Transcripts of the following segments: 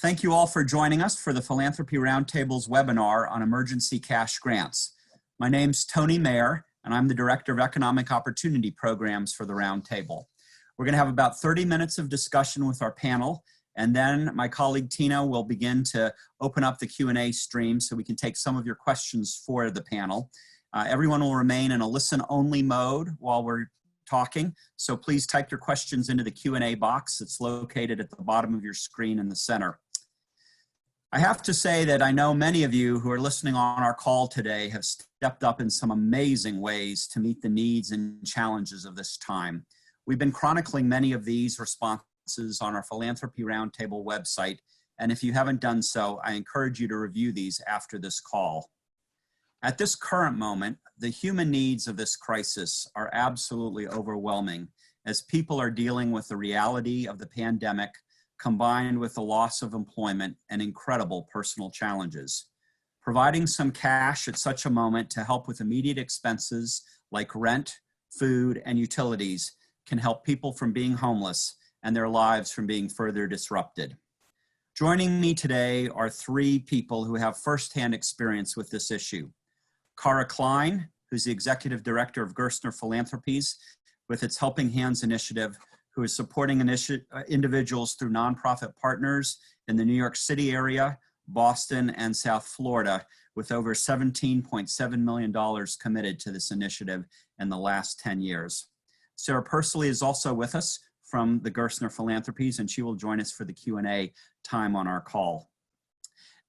Thank you all for joining us for the Philanthropy Roundtable's webinar on emergency cash grants. My name's Tony Mayer, and I'm the Director of Economic Opportunity Programs for the Roundtable. We're going to have about 30 minutes of discussion with our panel, and then my colleague Tina will begin to open up the Q&A stream so we can take some of your questions for the panel. Everyone will remain in a listen-only mode while we're talking, so please type your questions into the Q&A box that's located at the bottom of your screen in the center. I have to say that I know many of you who are listening on our call today have stepped up in some amazing ways to meet the needs and challenges of this time. We've been chronicling many of these responses on our Philanthropy Roundtable website, and if you haven't done so, I encourage you to review these after this call. At this current moment, the human needs of this crisis are absolutely overwhelming as people are dealing with the reality of the pandemic combined with the loss of employment and incredible personal challenges. Providing some cash at such a moment to help with immediate expenses like rent, food, and utilities can help people from being homeless and their lives from being further disrupted. Joining me today are three people who have firsthand experience with this issue. Cara Klein, who's the Executive Director of Gerstner Philanthropies with its Helping Hands initiative, who is supporting individuals through nonprofit partners in the New York City area, Boston, and South Florida, with over $17.7 million committed to this initiative in the last 10 years. Sarah Pursley is also with us from the Gerstner Philanthropies, and she will join us for the Q&A time on our call.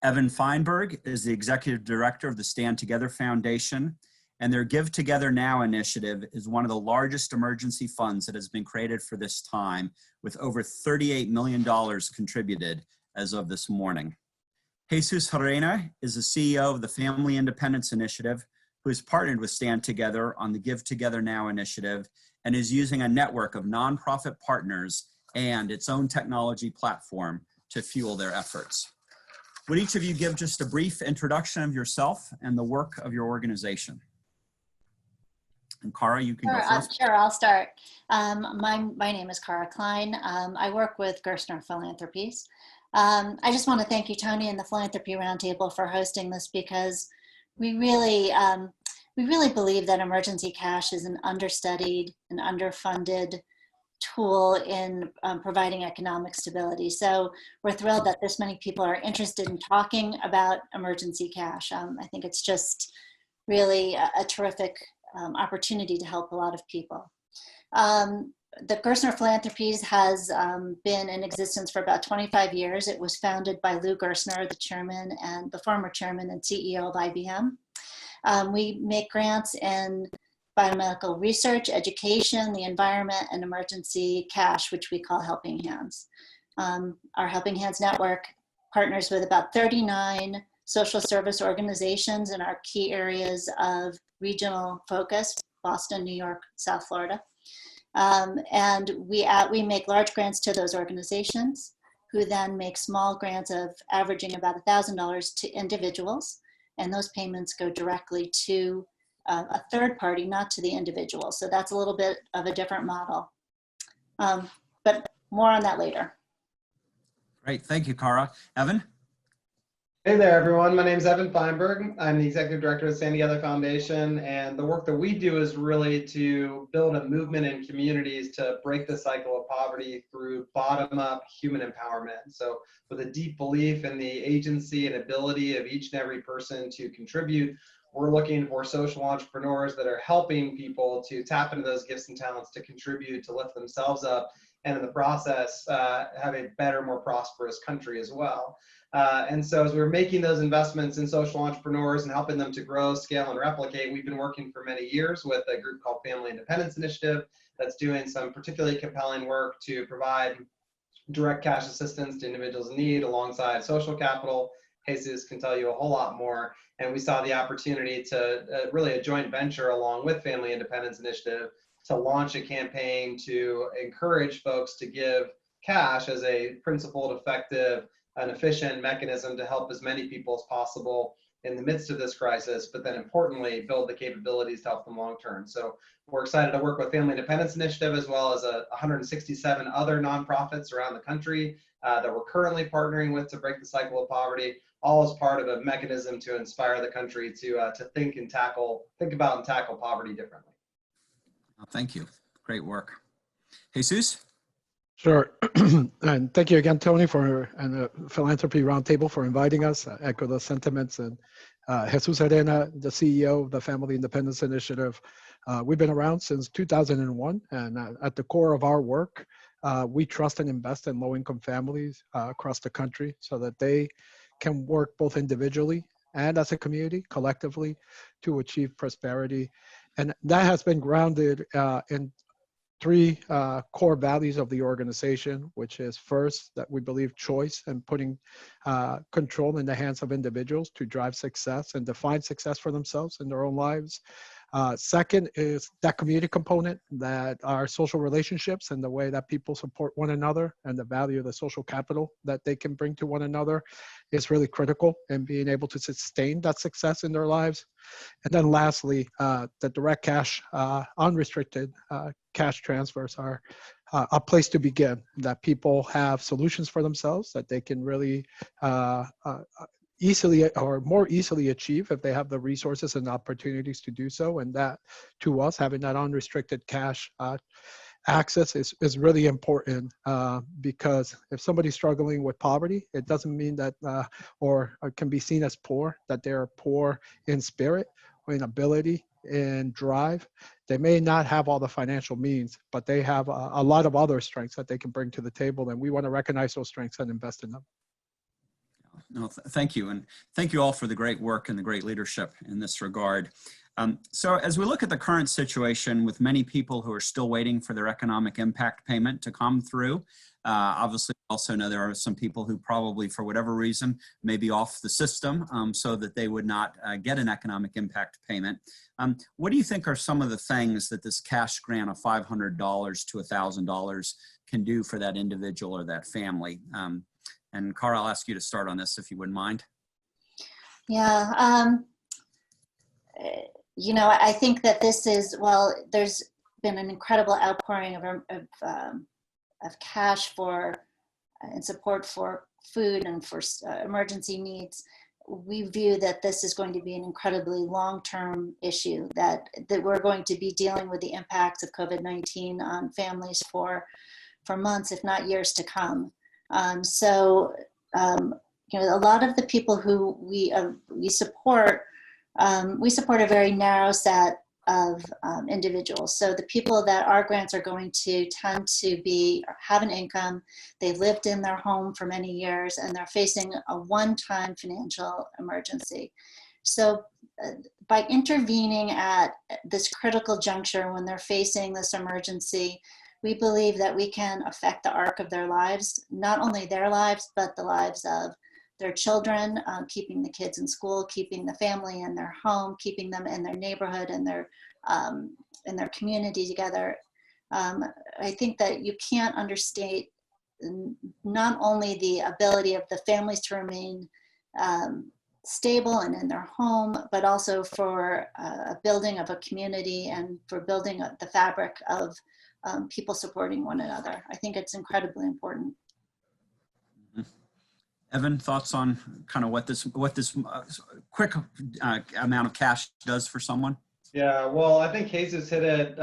Evan Feinberg is the Executive Director of the Stand Together Foundation, and their Give Together Now initiative is one of the largest emergency funds that has been created for this time, with over $38 million contributed as of this morning. Jesus Herrera is the CEO of the Family Independence Initiative, who has partnered with Stand Together on the Give Together Now initiative and is using a network of nonprofit partners and its own technology platform to fuel their efforts. Would each of you give just a brief introduction of yourself and the work of your organization? And Cara, you can go first. Sure, I'll start. My name is Cara Klein. I work with Gerstner Philanthropies. I just want to thank you, Tony, and the Philanthropy Roundtable for hosting this, because we really believe that emergency cash is an understudied and underfunded tool in providing economic stability. So we're thrilled that this many people are interested in talking about emergency cash. I think it's just really a terrific opportunity to help a lot of people. The Gerstner Philanthropies has been in existence for about 25 years. It was founded by Lou Gerstner, the chairman and the former chairman and CEO of IBM. We make grants in biomedical research, education, the environment, and emergency cash, which we call Helping Hands. Our Helping Hands network partners with about 39 social service organizations in our key areas of regional focus: Boston, New York, South Florida. And we make large grants to those organizations, who then make small grants of averaging about $1,000 to individuals. And those payments go directly to a third party, not to the individual. So that's a little bit of a different model. But more on that later. Great, thank you, Cara. Evan? Hey there, everyone. My name is Evan Feinberg. I'm the Executive Director of Stand Together Foundation, and the work that we do is really to build a movement in communities to break the cycle of poverty through bottom-up human empowerment. So with a deep belief in the agency and ability of each and every person to contribute, we're looking for social entrepreneurs that are helping people to tap into those gifts and talents to contribute, to lift themselves up, and in the process, have a better, more prosperous country as well. And so as we're making those investments in social entrepreneurs and helping them to grow, scale, and replicate, we've been working for many years with a group called Family Independence Initiative that's doing some particularly compelling work to provide direct cash assistance to individuals in need alongside social capital. Jesus can tell you a whole lot more. And we saw the opportunity to really a joint venture along with Family Independence Initiative to launch a campaign to encourage folks to give cash as a principled, effective, an efficient mechanism to help as many people as possible in the midst of this crisis, but then importantly, build the capabilities to help them long term. So we're excited to work with Family Independence Initiative as well as 167 other nonprofits around the country that we're currently partnering with to break the cycle of poverty, all as part of a mechanism to inspire the country to think about and tackle poverty differently. Thank you. Great work. Jesus? Sure. And thank you again, Tony, and the Philanthropy Roundtable for inviting us. I echo the sentiments. And Jesus Arena, the CEO of the Family Independence Initiative. We've been around since 2001, and at the core of our work, we trust and invest in low-income families across the country so that they can work both individually and as a community, collectively, to achieve prosperity. And that has been grounded in three core values of the organization, which is first, that we believe choice and putting control in the hands of individuals to drive success and define success for themselves in their own lives. Second is that community component, that our social relationships and the way that people support one another and the value of the social capital that they can bring to one another is really critical in being able to sustain that success in their lives. And then lastly, the direct cash, unrestricted cash transfers are a place to begin, that people have solutions for themselves that they can really easily or more easily achieve if they have the resources and opportunities to do so. And that, to us, having that unrestricted cash access is really important because if somebody's struggling with poverty, it doesn't mean that, or can be seen as poor, that they're poor in spirit or in ability and drive. They may not have all the financial means, but they have a lot of other strengths that they can bring to the table, and we want to recognize those strengths and invest in them. No, thank you. And thank you all for the great work and the great leadership in this regard. So as we look at the current situation with many people who are still waiting for their economic impact payment to come through, obviously also know there are some people who probably for whatever reason may be off the system so that they would not get an economic impact payment. What do you think are some of the things that this cash grant of $500 to $1,000 can do for that individual or that family? And Cara, I'll ask you to start on this if you wouldn't mind. Yeah, you know, I think that this is, well, there's been an incredible outpouring of cash for and support for food and for emergency needs. We view that this is going to be an incredibly long-term issue, that we're going to be dealing with the impacts of COVID-19 on families for months, if not years to come. You know, a lot of the people who we support a very narrow set of individuals. So the people that our grants are going to tend to have an income, they've lived in their home for many years, and they're facing a one-time financial emergency. So by intervening at this critical juncture when they're facing this emergency, we believe that we can affect the arc of their lives, not only their lives, but the lives of their children, keeping the kids in school, keeping the family in their home, keeping them in their neighborhood and their community together. I think that you can't understate not only the ability of the families to remain stable and in their home, but also for a building of a community and for building the fabric of people supporting one another. I think it's incredibly important. Evan, thoughts on kind of what this quick amount of cash does for someone? Yeah, well, I think Jesus hit it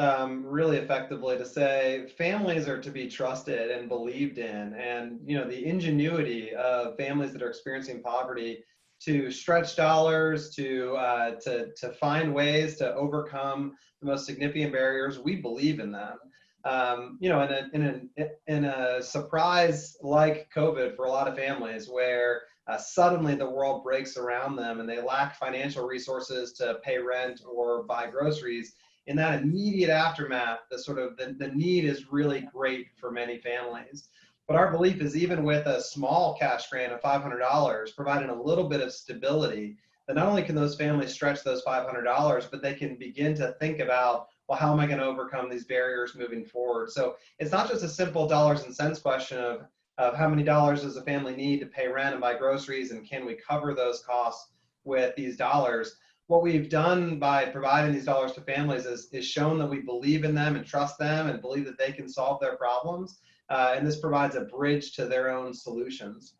really effectively to say families are to be trusted and believed in, and you know the ingenuity of families that are experiencing poverty to stretch dollars, to find ways to overcome the most significant barriers. We believe in them. You know, in a surprise like COVID for a lot of families, where suddenly the world breaks around them and they lack financial resources to pay rent or buy groceries, in that immediate aftermath, the need is really great for many families. But our belief is even with a small cash grant of $500, providing a little bit of stability, that not only can those families stretch those $500, but they can begin to think about, well, how am I going to overcome these barriers moving forward? So it's not just a simple dollars and cents question of how many dollars does a family need to pay rent and buy groceries, and can we cover those costs? with these dollars. What we've done by providing these dollars to families is shown that we believe in them and trust them and believe that they can solve their problems. And this provides a bridge to their own solutions.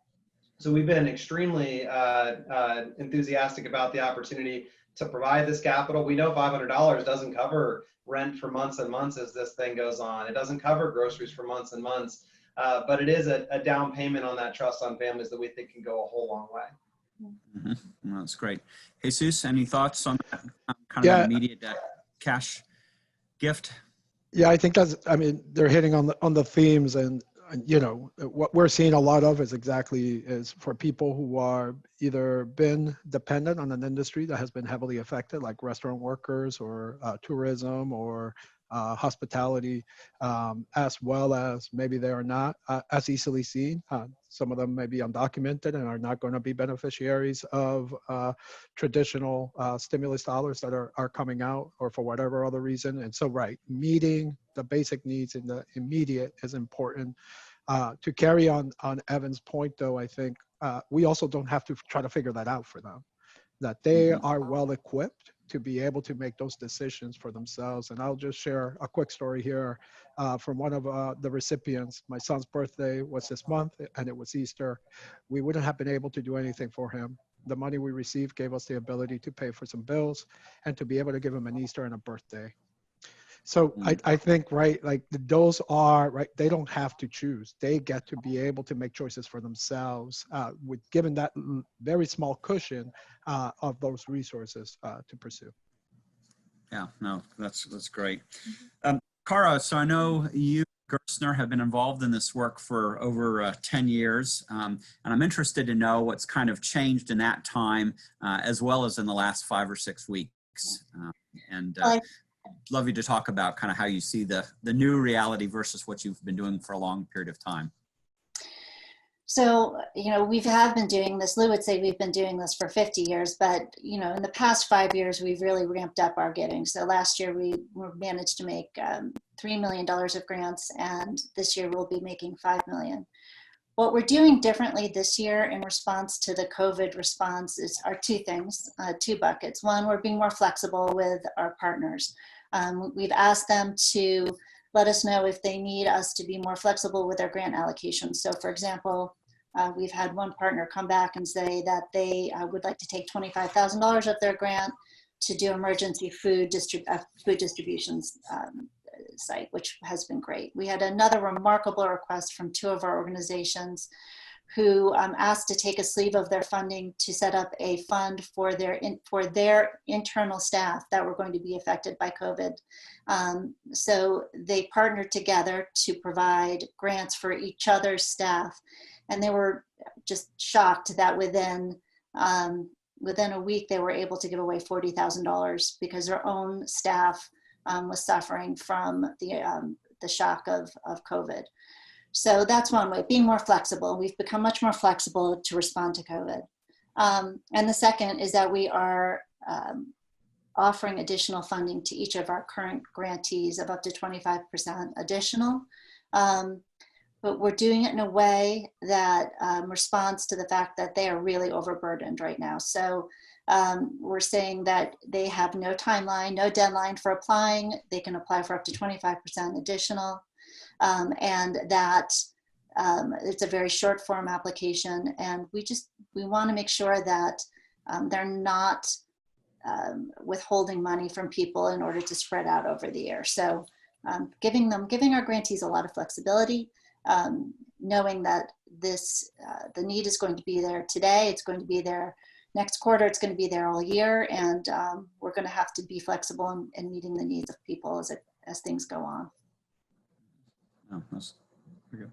So we've been extremely enthusiastic about the opportunity to provide this capital. We know $500 doesn't cover rent for months and months as this thing goes on. It doesn't cover groceries for months and months, but it is a down payment on that trust on families that we think can go a whole long way. Mm-hmm. Well, that's great. Jesus, any thoughts on that kind of Yeah. immediate cash gift? Yeah, I think I mean, they're hitting on the themes, and you know, what we're seeing a lot of is for people who are either been dependent on an industry that has been heavily affected, like restaurant workers or tourism or hospitality, as well as maybe they are not as easily seen. Some of them may be undocumented and are not going to be beneficiaries of traditional stimulus dollars that are coming out, or for whatever other reason. And so, right, meeting the basic needs in the immediate is important. To carry on Evan's point, though, I think we also don't have to try to figure that out for them, that they are well equipped to be able to make those decisions for themselves. And I'll just share a quick story here from one of the recipients. My son's birthday was this month, and it was Easter. We wouldn't have been able to do anything for him. The money we received gave us the ability to pay for some bills and to be able to give him an Easter and a birthday. So I think, right, like those are, right, they don't have to choose. They get to be able to make choices for themselves with given that very small cushion of those resources to pursue. Yeah, no, that's great. Cara, so I know you, Gerstner, have been involved in this work for over 10 years, and I'm interested to know what's kind of changed in that time, as well as in the last 5 or 6 weeks. I'd love you to talk about kind of how you see the new reality versus what you've been doing for a long period of time. So, you know, we have been doing this. Lou would say we've been doing this for 50 years, but, you know, in the past 5 years, we've really ramped up our giving. So last year we managed to make $3 million of grants, and this year we'll be making $5 million. What we're doing differently this year in response to the COVID response are two things, two buckets. One, we're being more flexible with our partners. We've asked them to let us know if they need us to be more flexible with their grant allocations. So for example, we've had one partner come back and say that they would like to take $25,000 of their grant to do emergency food distributions site, which has been great. We had another remarkable request from 2 of our organizations who asked to take a sleeve of their funding to set up a fund for their internal staff that were going to be affected by COVID. So they partnered together to provide grants for each other's staff, and they were just shocked that within a week they were able to give away $40,000 because their own staff was suffering from the shock of COVID. So that's one way, being more flexible. We've become much more flexible to respond to COVID. And the second is that we are offering additional funding to each of our current grantees of up to 25% additional. But we're doing it in a way that responds to the fact that they are really overburdened right now. So we're saying that they have no timeline, no deadline for applying. They can apply for up to 25% additional. And that it's a very short form application, and we want to make sure that they're not withholding money from people in order to spread out over the year. So giving our grantees a lot of flexibility, knowing that the need is going to be there today, it's going to be there next quarter, it's going to be there all year, and we're going to have to be flexible in meeting the needs of people as things go on. Oh, that's pretty good.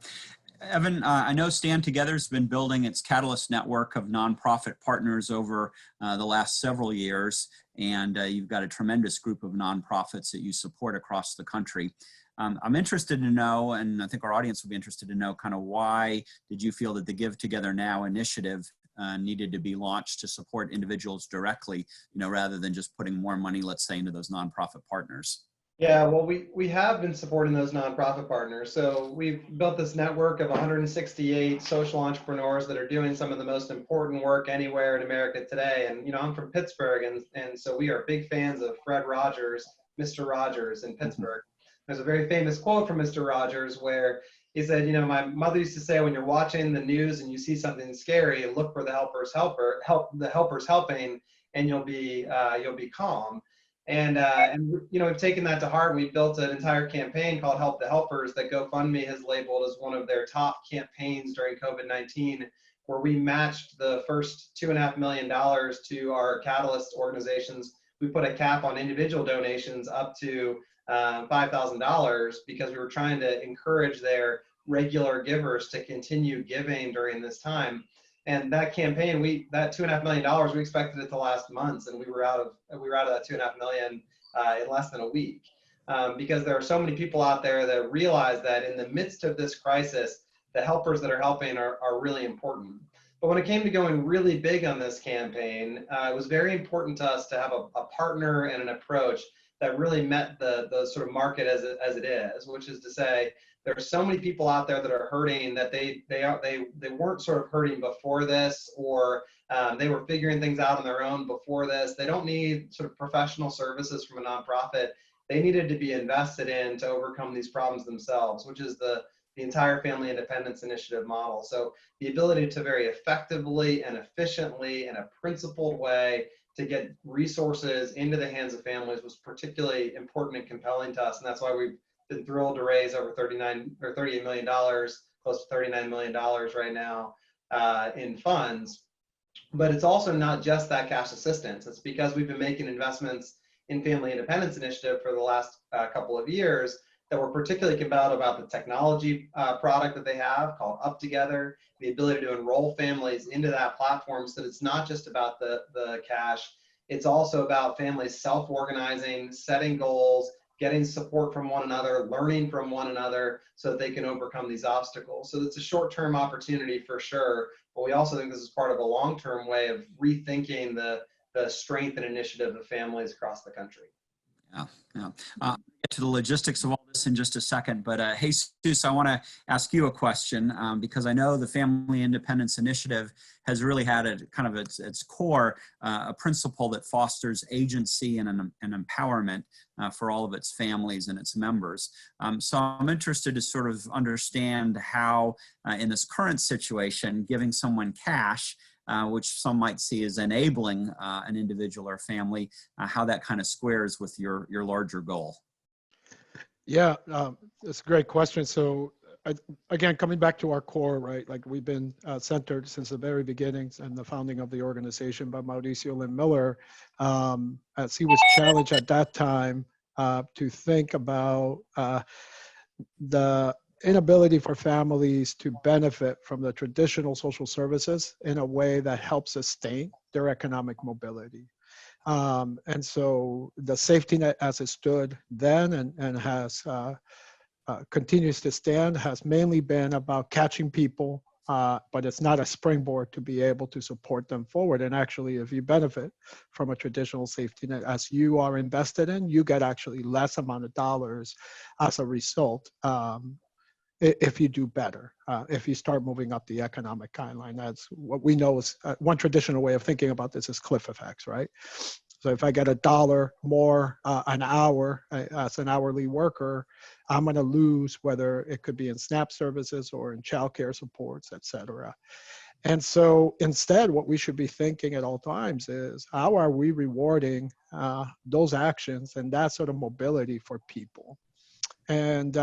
Evan, I know Stand Together has been building its Catalyst network of nonprofit partners over the last several years, and you've got a tremendous group of nonprofits that you support across the country. I'm interested to know, and I think our audience will be interested to know, kind of why did you feel that the Give Together Now initiative needed to be launched to support individuals directly, rather than just putting more money, let's say, into those nonprofit partners? Yeah, well, we have been supporting those nonprofit partners. So we've built this network of 168 social entrepreneurs that are doing some of the most important work anywhere in America today. And, I'm from Pittsburgh, and so we are big fans of Fred Rogers, Mr. Rogers in Pittsburgh. There's a very famous quote from Mr. Rogers where he said, my mother used to say, when you're watching the news and you see something scary, look for the the helpers helping, and you'll be calm. And we've taken that to heart. We built an entire campaign called Help the Helpers that GoFundMe has labeled as one of their top campaigns during COVID-19, where we matched the first $2.5 million to our Catalyst organizations. We put a cap on individual donations up to $5,000 because we were trying to encourage their regular givers to continue giving during this time. And that campaign, that $2.5 million, we expected it to last months, and we were out of that $2.5 million in less than a week, because there are so many people out there that realize that in the midst of this crisis, the helpers that are helping are really important. But when it came to going really big on this campaign, it was very important to us to have a partner and an approach that really met the sort of market as it is, which is to say, there are so many people out there that are hurting that they weren't sort of hurting before this, or they were figuring things out on their own before this. They don't need sort of professional services from a nonprofit. They needed to be invested in to overcome these problems themselves, which is the entire Family Independence Initiative model. So the ability to very effectively and efficiently in a principled way to get resources into the hands of families was particularly important and compelling to us. And that's why we've been thrilled to raise over $38 million, close to $39 million right now in funds. But it's also not just that cash assistance. It's because we've been making investments in Family Independence Initiative for the last couple of years that we're particularly compelled about the technology product that they have called Up Together, the ability to enroll families into that platform, so that it's not just about the cash, it's also about families self-organizing, setting goals, getting support from one another, learning from one another so that they can overcome these obstacles. So it's a short-term opportunity for sure, but we also think this is part of a long-term way of rethinking the strength and initiative of families across the country. Yeah, yeah. I'll get to the logistics of all this in just a second, but Jesus, I want to ask you a question because I know the Family Independence Initiative has really had a kind of its core a principle that fosters agency and empowerment for all of its families and its members. So I'm interested to sort of understand how in this current situation, giving someone cash which some might see as enabling an individual or family, how that kind of squares with your larger goal. Yeah, that's a great question. So again, coming back to our core, right? Like we've been centered since the very beginnings and the founding of the organization by Mauricio Lynn Miller, as he was challenged at that time to think about the inability for families to benefit from the traditional social services in a way that helps sustain their economic mobility. And so the safety net as it stood then and has continues to stand has mainly been about catching people, but it's not a springboard to be able to support them forward. And actually, if you benefit from a traditional safety net as you are invested in, you get actually less amount of dollars as a result. If you do better, if you start moving up the economic guideline. That's what we know is one traditional way of thinking about this is cliff effects, right? So if I get $1 more an hour as an hourly worker, I'm going to lose, whether it could be in SNAP services or in childcare supports, et cetera. And so instead, what we should be thinking at all times is how are we rewarding those actions and that sort of mobility for people? And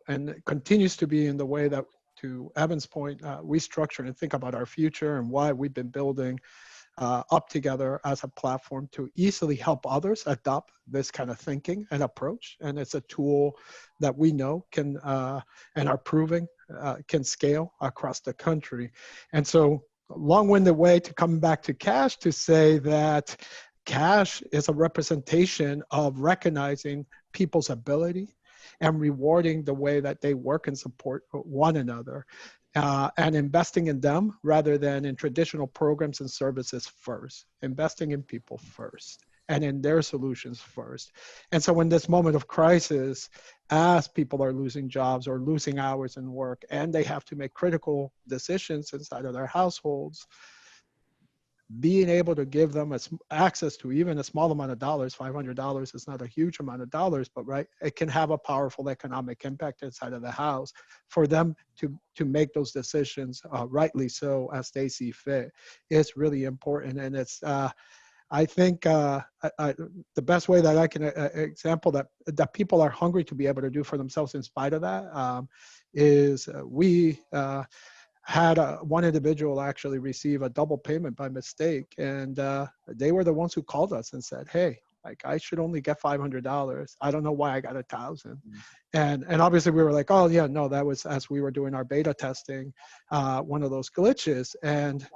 it continues to be in the way that, to Evan's point, we structure and think about our future and why we've been building Up Together as a platform to easily help others adopt this kind of thinking and approach. And it's a tool that we know can and are proving can scale across the country. And so long-winded way to come back to cash to say that cash is a representation of recognizing people's ability and rewarding the way that they work and support one another, and investing in them rather than in traditional programs and services first, investing in people first. and in their solutions first. And so in this moment of crisis, as people are losing jobs or losing hours in work, and they have to make critical decisions inside of their households, being able to give them access to even a small amount of dollars, $500 is not a huge amount of dollars, but right, it can have a powerful economic impact inside of the house for them to make those decisions, rightly so, as they see fit. It's really important. And it's, I think the best way that I can example that people are hungry to be able to do for themselves in spite of that is we had one individual actually receive a double payment by mistake, and they were the ones who called us and said, "Hey, like I should only get $500. I don't know why I got 1,000." And obviously we were like, "Oh yeah, no, that was as we were doing our beta testing, one of those glitches." And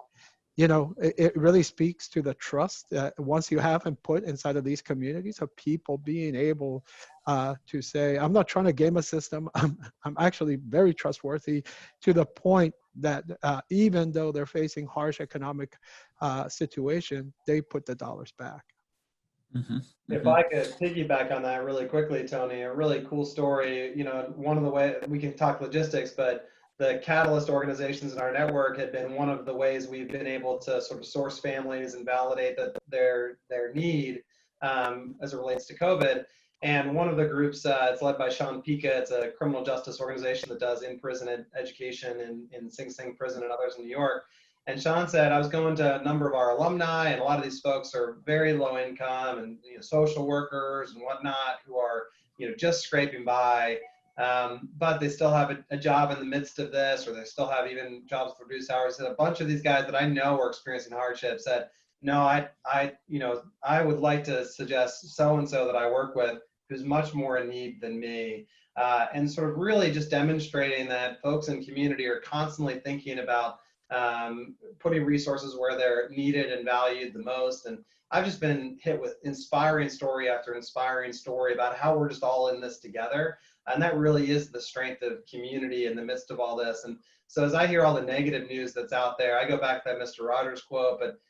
you know, it really speaks to the trust that once you have and put inside of these communities of people being able to say, I'm not trying to game a system. I'm actually very trustworthy, to the point that even though they're facing harsh economic situation, they put the dollars back. Mm-hmm. If I could piggyback on that really quickly, Tony, a really cool story. You know, one of the ways we can talk logistics, but the catalyst organizations in our network had been one of the ways we've been able to sort of source families and validate that their need as it relates to COVID. And one of the groups, it's led by Sean Pica. It's a criminal justice organization that does in-prison education in Sing Sing prison and others in New York. And Sean said, I was going to a number of our alumni, and a lot of these folks are very low income and social workers and whatnot who are just scraping by. But they still have a job in the midst of this, or they still have even jobs with reduced hours. And a bunch of these guys that I know are experiencing hardship said, no, I would like to suggest so-and-so that I work with who's much more in need than me. And sort of really just demonstrating that folks in community are constantly thinking about putting resources where they're needed and valued the most. And I've just been hit with inspiring story after inspiring story about how we're just all in this together. And that really is the strength of community in the midst of all this. And so as I hear all the negative news that's out there, I go back to that Mr. Rogers quote, but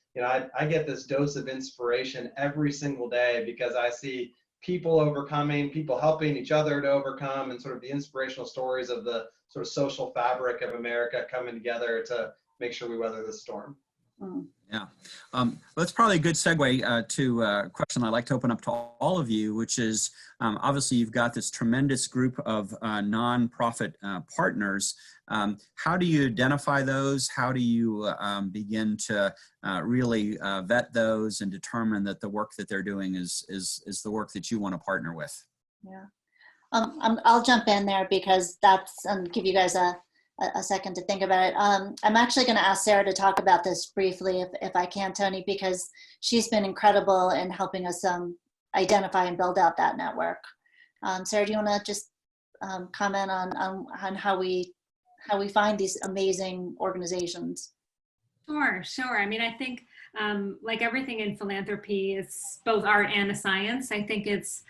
I get this dose of inspiration every single day because I see people overcoming, people helping each other to overcome, and sort of the inspirational stories of the sort of social fabric of America coming together to make sure we weather this storm. Yeah, that's probably a good segue to a question I'd like to open up to all of you, which is obviously you've got this tremendous group of nonprofit partners. How do you identify those? How do you begin to really vet those and determine that the work that they're doing is the work that you want to partner with? Yeah, I'll jump in there because that's give you guys a second to think about it. I'm actually going to ask Sarah to talk about this briefly, if I can, Tony, because she's been incredible in helping us identify and build out that network. Sarah, do you want to just comment on how we find these amazing organizations? Sure. I mean, I think like everything in philanthropy, it's both art and a science. I think it's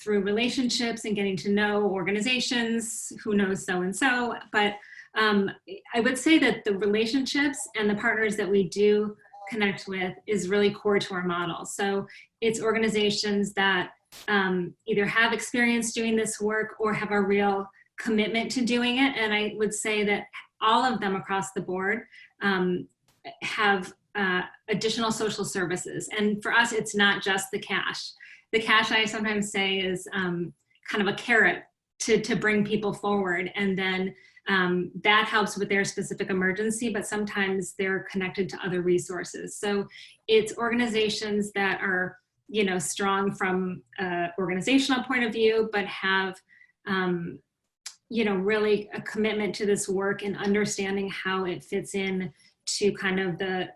through relationships and getting to know organizations, who knows so-and-so. But I would say that the relationships and the partners that we do connect with is really core to our model. So it's organizations that either have experience doing this work or have a real commitment to doing it. And I would say that all of them across the board have additional social services. And for us, it's not just the cash. The cash, I sometimes say, is kind of a carrot to bring people forward. And then that helps with their specific emergency, but sometimes they're connected to other resources. So it's organizations that are, strong from an organizational point of view, but have really a commitment to this work and understanding how it fits in to kind of the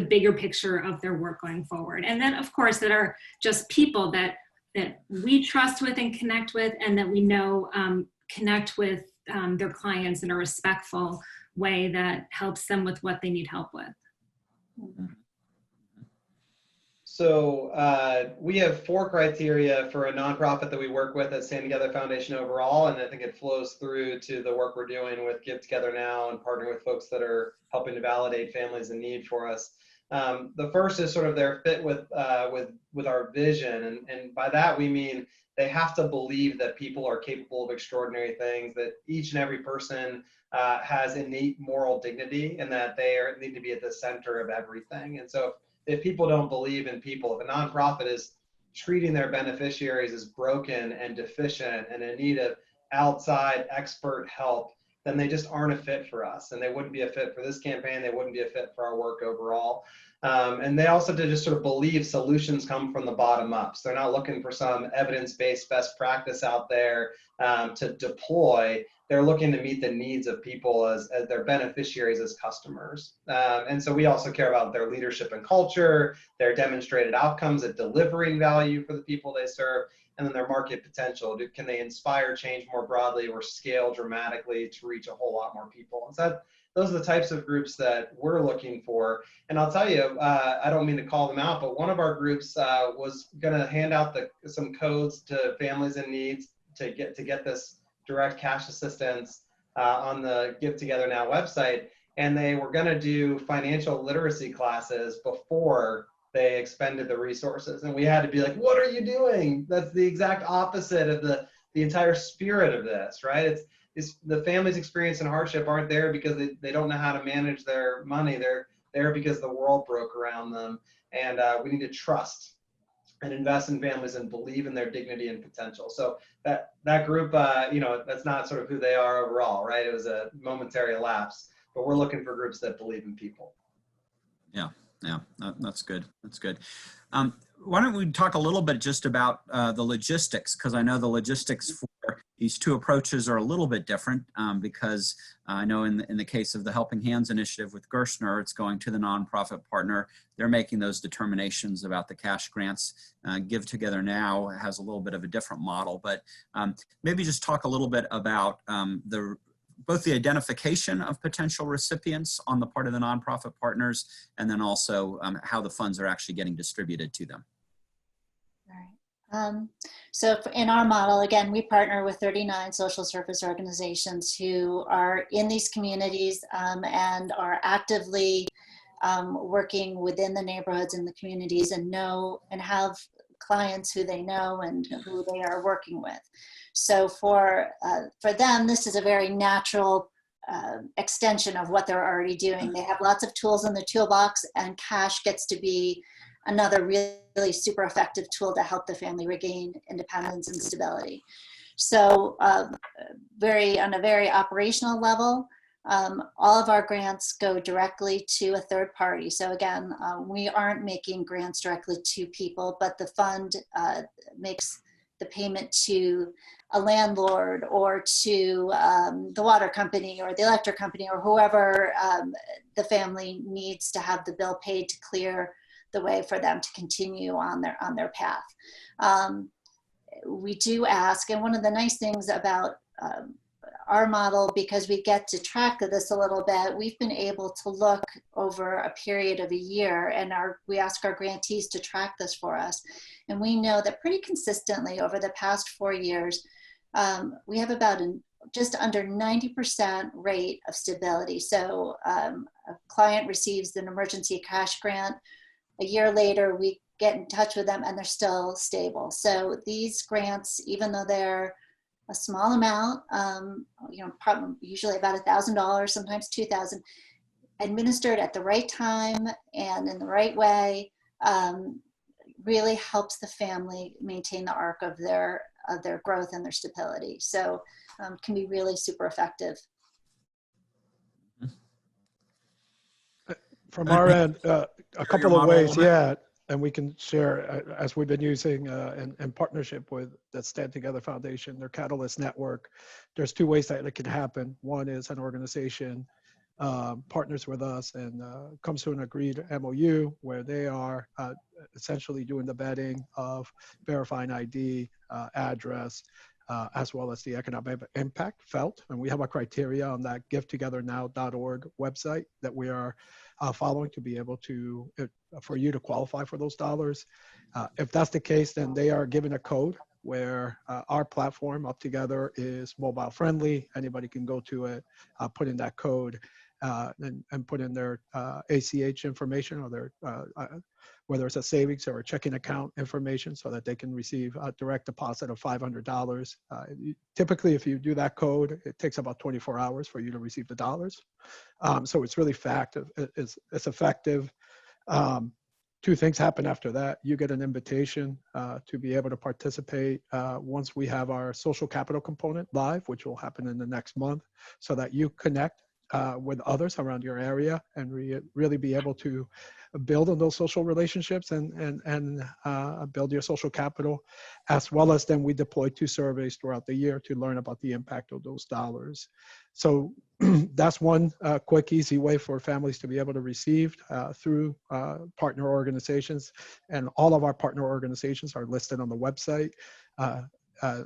bigger picture of their work going forward. And then of course that are just people that we trust with and connect with, and that we know connect with their clients in a respectful way that helps them with what they need help with. So we have 4 criteria for a nonprofit that we work with at Stand Together Foundation overall, and I think it flows through to the work we're doing with Give Together Now and partnering with folks that are helping to validate families in need for us. The first is sort of their fit with our vision, and by that we mean they have to believe that people are capable of extraordinary things, that each and every person has innate moral dignity, and that need to be at the center of everything. And so if people don't believe in people, if a nonprofit is treating their beneficiaries as broken and deficient and in need of outside expert help, then they just aren't a fit for us. And they wouldn't be a fit for this campaign. They wouldn't be a fit for our work overall. And they also just sort of believe solutions come from the bottom up. So they're not looking for some evidence-based best practice out there to deploy. They're looking to meet the needs of people as their beneficiaries, as customers. And so we also care about their leadership and culture, their demonstrated outcomes at delivering value for the people they serve, and then their market potential. Can they inspire change more broadly or scale dramatically to reach a whole lot more people? And so those are the types of groups that we're looking for. And I'll tell you, I don't mean to call them out, but one of our groups was going to hand out some codes to families in need to get this direct cash assistance on the Give Together Now website. And they were going to do financial literacy classes before they expended the resources. And we had to be like, what are you doing? That's the exact opposite of the entire spirit of this, right? It's the family's experience and hardship aren't there because they don't know how to manage their money. They're there because the world broke around them. And we need to trust and invest in families and believe in their dignity and potential. So that group, that's not sort of who they are overall, right? It was a momentary lapse, but we're looking for groups that believe in people. Yeah, that's good. That's good. Why don't we talk a little bit just about the logistics, because I know the logistics for these two approaches are a little bit different because I know in the case of the Helping Hands initiative with Gerstner, it's going to the nonprofit partner. They're making those determinations about the cash grants. Give Together Now has a little bit of a different model, but maybe just talk a little bit about both the identification of potential recipients on the part of the nonprofit partners, and then also how the funds are actually getting distributed to them. All right. So in our model, again, we partner with 39 social service organizations who are in these communities and are actively working within the neighborhoods and the communities and have clients who they know and who they are working with. So for them, this is a very natural extension of what they're already doing. They have lots of tools in the toolbox, and cash gets to be another really super effective tool to help the family regain independence and stability. So on a very operational level, all of our grants go directly to a third party. So again, we aren't making grants directly to people, but the fund makes the payment to a landlord or to the water company or the electric company or whoever the family needs to have the bill paid to clear the way for them to continue on their path. We do ask, and one of the nice things about our model, because we get to track this a little bit, we've been able to look over a period of a year, and we ask our grantees to track this for us. And we know that pretty consistently over the past 4 years, we have about just under 90% rate of stability. So a client receives an emergency cash grant. A year later, we get in touch with them and they're still stable. So these grants, even though they're a small amount, probably usually about $1,000, sometimes $2,000, administered at the right time and in the right way, really helps the family maintain the arc of their growth and their stability. So can be really super effective. From our end, a couple of ways, yeah, and we can share as we've been using in partnership with the Stand Together Foundation, their Catalyst Network. There's two ways that it can happen. One is an organization partners with us and comes to an agreed MOU where they are essentially doing the vetting of verifying ID, address, as well as the economic impact felt. And we have a criteria on that givetogethernow.org website that we are following to be able to, for you to qualify for those dollars. If that's the case, then they are given a code where our platform Up Together is mobile friendly. Anybody can go to it, put in that code, and put in their ACH information or their whether it's a savings or a checking account information so that they can receive a direct deposit of $500. Typically, if you do that code, it takes about 24 hours for you to receive the dollars. So it's really it's effective. Two things happen after that. You get an invitation to be able to participate once we have our social capital component live, which will happen in the next month, so that you connect with others around your area and really be able to build on those social relationships and build your social capital, as well as then we deploy 2 surveys throughout the year to learn about the impact of those dollars. So that's one quick, easy way for families to be able to receive through partner organizations. And all of our partner organizations are listed on the website.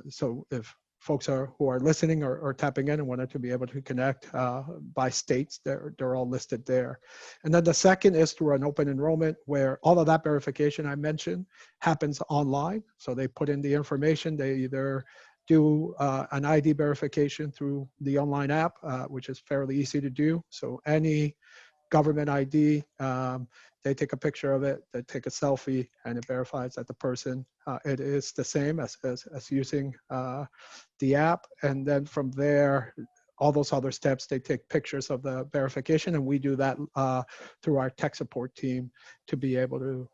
So if folks who are listening or tapping in and wanted to be able to connect by states, they're all listed there. And then the second is through an open enrollment where all of that verification I mentioned happens online. So they put in the information, they either do an ID verification through the online app, which is fairly easy to do. So any government ID, they take a picture of it, they take a selfie, and it verifies that the person, it is the same as using the app. And then from there, all those other steps, they take pictures of the verification, and we do that through our tech support team to be able to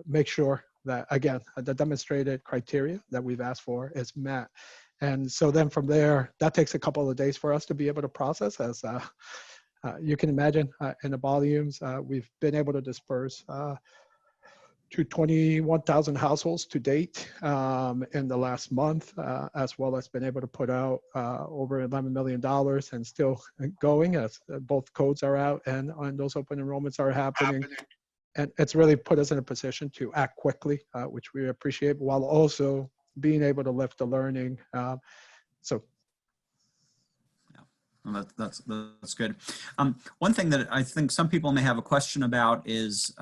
make sure that, again, the demonstrated criteria that we've asked for is met. And so then from there, that takes a couple of days for us to be able to process. As you can imagine, in the volumes, we've been able to disperse to 21,000 households to date in the last month, as well as been able to put out over $11 million and still going as both codes are out and those open enrollments are happening. And it's really put us in a position to act quickly, which we appreciate, while also being able to lift the learning. So. Well, that's good. One thing that I think some people may have a question about is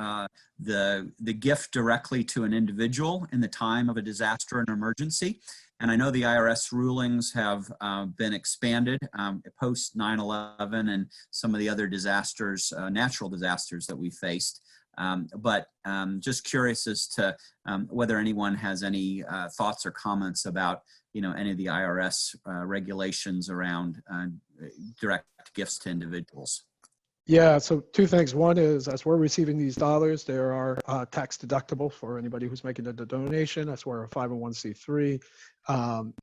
the gift directly to an individual in the time of a disaster and emergency. And I know the IRS rulings have been expanded post 9/11 and some of the other disasters, natural disasters that we faced. But just curious as to whether anyone has any thoughts or comments about, any of the IRS regulations around direct gifts to individuals. Yeah, so 2 things. One is, as we're receiving these dollars, there are tax deductible for anybody who's making the donation. As we're a 501c3.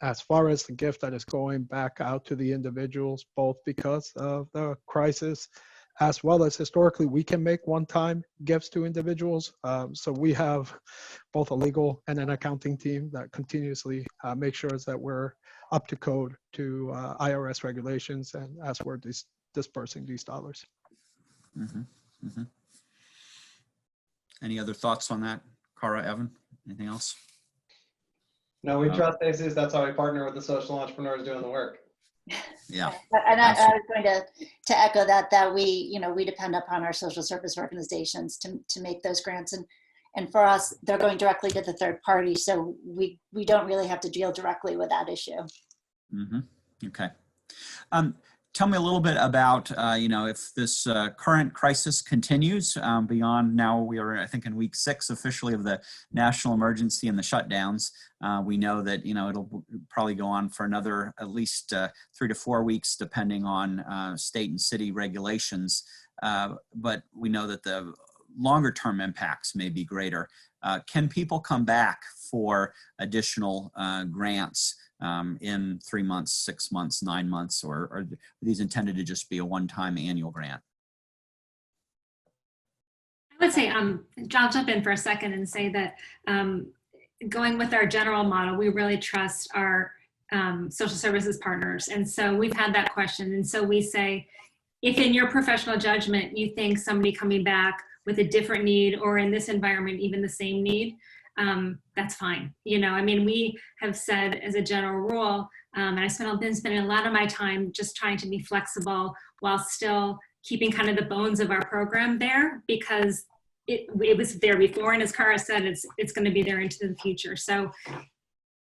As far as the gift that is going back out to the individuals, both because of the crisis, as well as historically, we can make one-time gifts to individuals. So we have both a legal and an accounting team that continuously make sure that we're up to code to IRS regulations and as we're dispersing these dollars. Mm-hmm. Mm-hmm. Any other thoughts on that, Cara, Evan? Anything else? No, we trust ACES. That's how we partner with the social entrepreneurs doing the work. Yeah. And I was going to echo that we depend upon our social service organizations to make those grants, and for us, they're going directly to the third party, so we don't really have to deal directly with that issue. Mm-hmm. Okay. Tell me a little bit about, if this current crisis continues beyond now, we are, I think, in week 6 officially of the national emergency and the shutdowns. We know that, it'll probably go on for another at least 3 to 4 weeks, depending on state and city regulations. But we know that the longer term impacts may be greater. Can people come back for additional grants in 3 months, 6 months, 9 months, or are these intended to just be a one-time annual grant? I would say, I'll jump in for a second and say that going with our general model, we really trust our social services partners. And so we've had that question. And so we say, if in your professional judgment, you think somebody coming back with a different need, or in this environment, even the same need, that's fine. We have said as a general rule, and I've been spending a lot of my time just trying to be flexible while still keeping kind of the bones of our program there, because it was there before. And as Cara said, it's going to be there into the future. So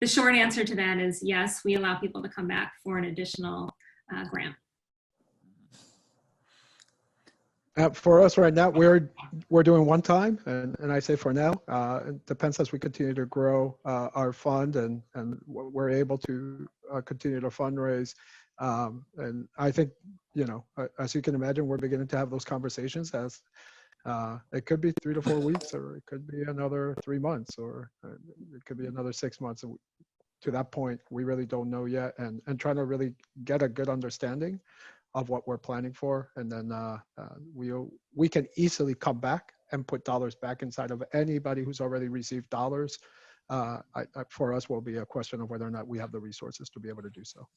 the short answer to that is yes, we allow people to come back for an additional grant. For us right now, we're doing one time, and I say for now, it depends as we continue to grow our fund and we're able to continue to fundraise. And I think, as you can imagine, we're beginning to have those conversations as it could be 3 to 4 weeks, or it could be another 3 months, or it could be another 6 months. And to that point, we really don't know yet, and trying to really get a good understanding of what we're planning for, and then we can easily come back and put dollars back inside of anybody who's already received dollars. For us, will be a question of whether or not we have the resources to be able to do so.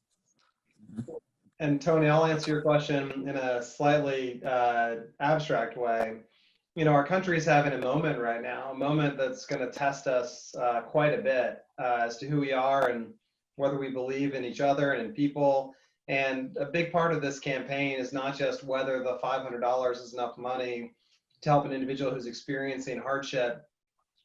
And Tony, I'll answer your question in a slightly abstract way. Our country's having a moment right now, a moment that's going to test us quite a bit as to who we are and whether we believe in each other and in people. And a big part of this campaign is not just whether the $500 is enough money to help an individual who's experiencing hardship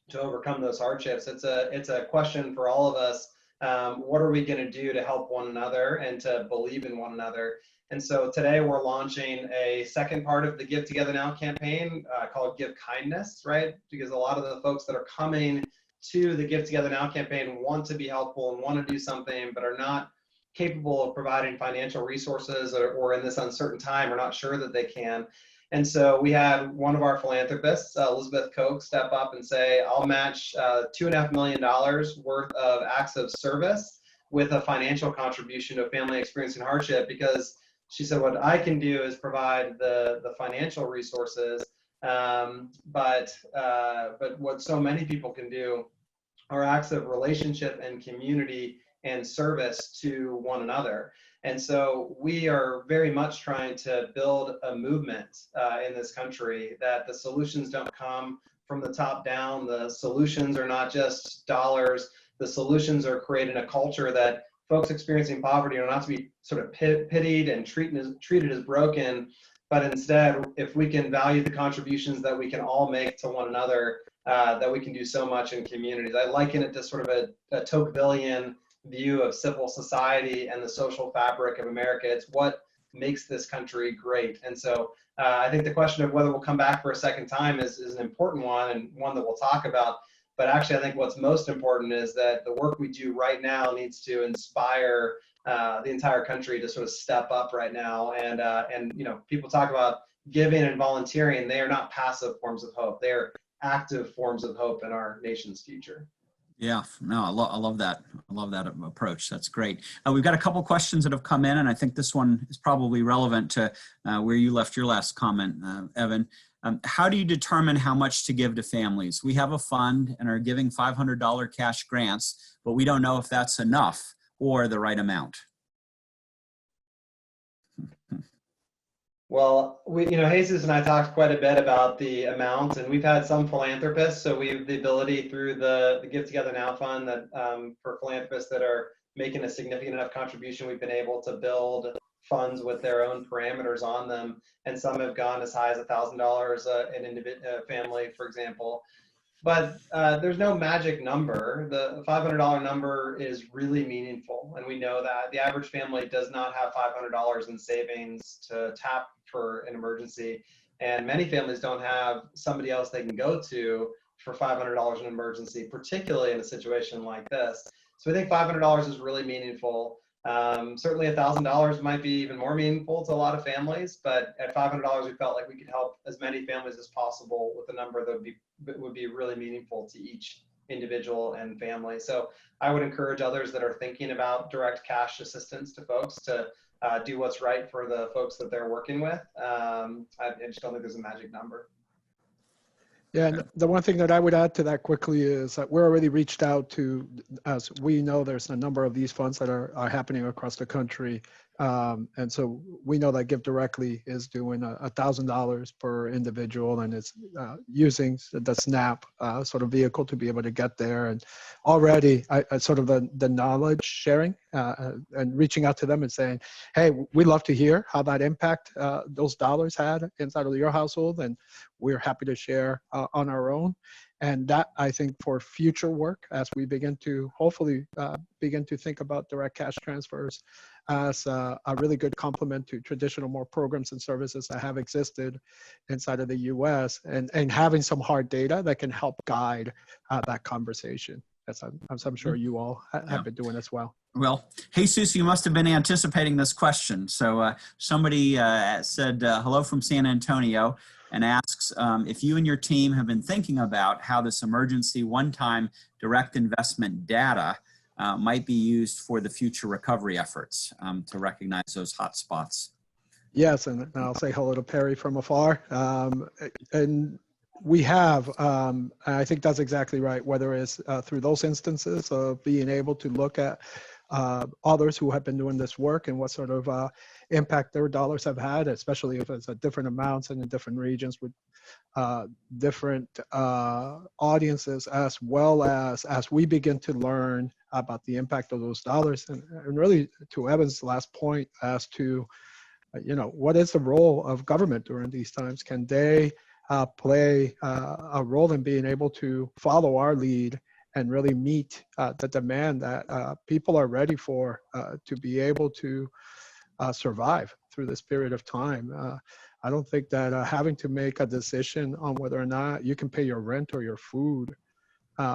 to overcome those hardships. It's a question for all of us. What are we going to do to help one another and to believe in one another? And so today we're launching a second part of the Give Together Now campaign called Give Kindness, right? Because a lot of the folks that are coming to the Give Together Now campaign want to be helpful and want to do something, but are not capable of providing financial resources, or in this uncertain time are not sure that they can. And so we had one of our philanthropists, Elizabeth Koch, step up and say, I'll match $2.5 million worth of acts of service with a financial contribution to a family experiencing hardship, because she said, what I can do is provide the financial resources, but what so many people can do are acts of relationship and community and service to one another. And so we are very much trying to build a movement in this country that the solutions don't come from the top down. The solutions are not just dollars. The solutions are creating a culture that folks experiencing poverty are not to be sort of pitied and treated as broken, but instead, if we can value the contributions that we can all make to one another, that we can do so much in communities. I liken it to sort of a Tocquevillian view of civil society and the social fabric of America. It's what makes this country great. And so I think the question of whether we'll come back for a second time is an important one, and one that we'll talk about. But actually, I think what's most important is that the work we do right now needs to inspire the entire country to sort of step up right now. And people talk about giving and volunteering. They are not passive forms of hope. They are active forms of hope in our nation's future. Yeah, no, I love that. I love that approach. That's great. We've got a couple questions that have come in, and I think this one is probably relevant to where you left your last comment, Evan. How do you determine how much to give to families? We have a fund and are giving $500 cash grants, but we don't know if that's enough or the right amount. Well, Jesus and I talked quite a bit about the amount, and we've had some philanthropists. So we have the ability through the Give Together Now fund that for philanthropists that are making a significant enough contribution, we've been able to build funds with their own parameters on them. And some have gone as high as $1,000 an individual family, for example. But there's no magic number. The $500 number is really meaningful, and we know that the average family does not have $500 in savings to tap for an emergency, and many families don't have somebody else they can go to for $500 in an emergency, particularly in a situation like this. So I think $500 is really meaningful. Certainly $1,000 might be even more meaningful to a lot of families, but at $500 we felt like we could help as many families as possible with a number that would be really meaningful to each individual and family. So I would encourage others that are thinking about direct cash assistance to folks to do what's right for the folks that they're working with. I just don't think there's a magic number. Yeah, and the one thing that I would add to that quickly is that we're already reached out to, as we know, there's a number of these funds that are happening across the country. And so we know that Give Directly is doing $1,000 per individual, and it's using the SNAP sort of vehicle to be able to get there. And already sort of the knowledge sharing and reaching out to them and saying, hey, we'd love to hear how that impact those dollars had inside of your household, and we're happy to share on our own. And that, I think, for future work, as we begin to hopefully begin to think about direct cash transfers as a really good complement to traditional more programs and services that have existed inside of the US, and having some hard data that can help guide that conversation, as I'm sure you all have been doing as well. Well, Jesus, you must have been anticipating this question. So somebody said hello from San Antonio and asks if you and your team have been thinking about how this emergency one-time direct investment data might be used for the future recovery efforts to recognize those hot spots. Yes, and I'll say hello to Perry from afar. And we have, I think that's exactly right, whether it's through those instances of being able to look at others who have been doing this work and what sort of impact their dollars have had, especially if it's at different amounts and in different regions with different audiences, as well as we begin to learn about the impact of those dollars. And really, to Evan's last point as to, what is the role of government during these times? Can they play a role in being able to follow our lead and really meet the demand that people are ready for to be able to survive through this period of time? I don't think that having to make a decision on whether or not you can pay your rent or your food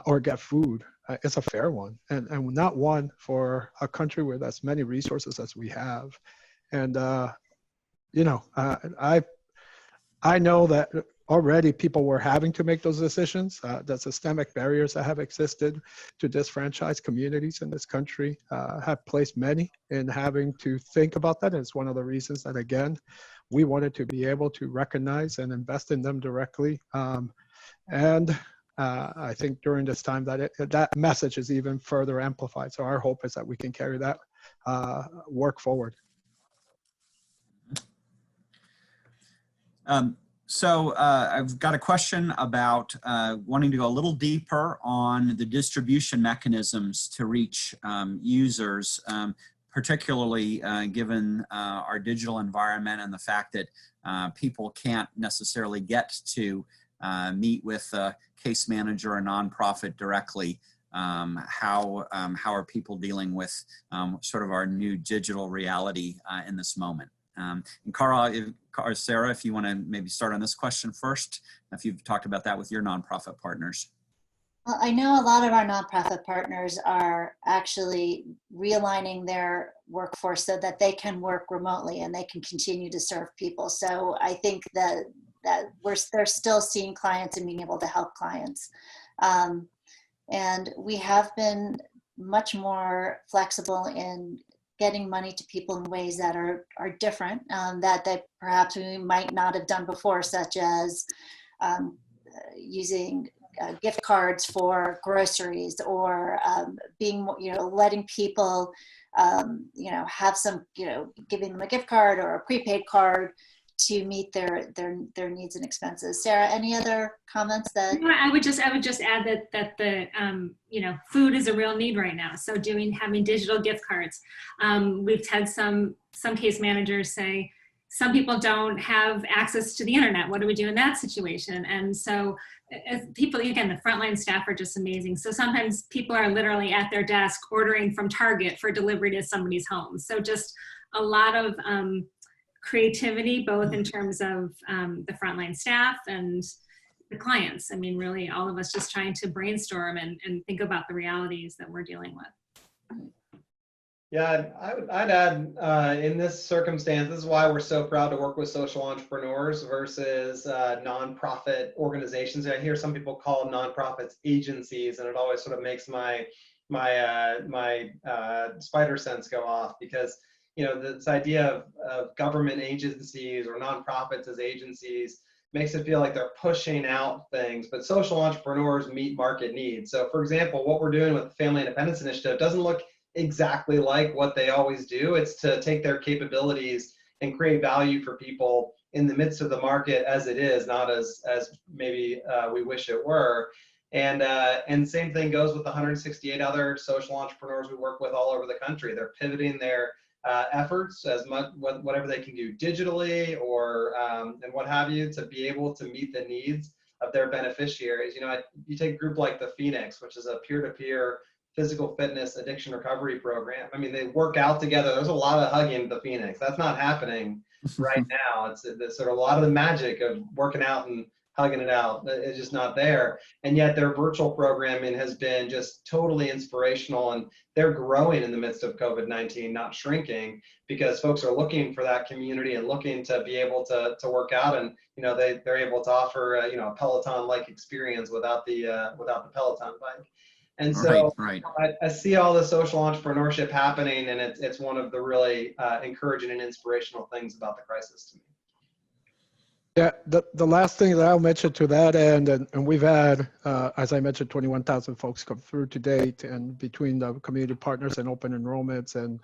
or get food is a fair one, and not one for a country with as many resources as we have. And I know that already people were having to make those decisions. The systemic barriers that have existed to disfranchised communities in this country have placed many in having to think about that. And it's one of the reasons that, again, we wanted to be able to recognize and invest in them directly. And I think during this time that message is even further amplified. So our hope is that we can carry that work forward. So I've got a question about wanting to go a little deeper on the distribution mechanisms to reach users, particularly given our digital environment and the fact that people can't necessarily get to meet with a case manager or a nonprofit directly. How are people dealing with sort of our new digital reality in this moment? And Cara or Sarah, if you want to maybe start on this question first, if you've talked about that with your nonprofit partners. Well, I know a lot of our nonprofit partners are actually realigning their workforce so that they can work remotely and they can continue to serve people. So I think that they're still seeing clients and being able to help clients. And we have been much more flexible in getting money to people in ways that are different, that perhaps we might not have done before, such as using gift cards for groceries, or letting people have some, giving them a gift card or a prepaid card to meet their needs and expenses. Sarah, any other comments that? I would just add that the food is a real need right now. So having digital gift cards. We've had some case managers say some people don't have access to the internet. What do we do in that situation? And so people, again, the frontline staff are just amazing. So sometimes people are literally at their desk ordering from Target for delivery to somebody's home. So just a lot of creativity, both in terms of the frontline staff and the clients. I mean, really all of us just trying to brainstorm and think about the realities that we're dealing with. Yeah, I'd add in this circumstance, this is why we're so proud to work with social entrepreneurs versus nonprofit organizations. I hear some people call nonprofits agencies, and it always sort of makes my spider sense go off, because this idea of government agencies or nonprofits as agencies makes it feel like they're pushing out things, but social entrepreneurs meet market needs. So for example, what we're doing with the Family Independence Initiative doesn't look exactly like what they always do. It's to take their capabilities and create value for people in the midst of the market as it is, not as maybe we wish it were. And same thing goes with the 168 other social entrepreneurs we work with all over the country. They're pivoting their efforts as much whatever they can do digitally or and what have you, to be able to meet the needs of their beneficiaries. You know, you take a group like the Phoenix, which is a peer-to-peer physical fitness addiction recovery program. I mean, they work out together. There's a lot of hugging at the Phoenix. That's not happening right now. It's sort of a lot of the magic of working out and hugging it out is just not there. And yet their virtual programming has been just totally inspirational, and they're growing in the midst of COVID-19, not shrinking, because folks are looking for that community and looking to be able to work out. And, you know, they're able to offer, you know, a Peloton-like experience without the Peloton bike. And so right. I see all the social entrepreneurship happening, and it's one of the really encouraging and inspirational things about the crisis to me. Yeah, the last thing that I'll mention to that end, and we've had, as I mentioned, 21,000 folks come through to date, and between the community partners and open enrollments, and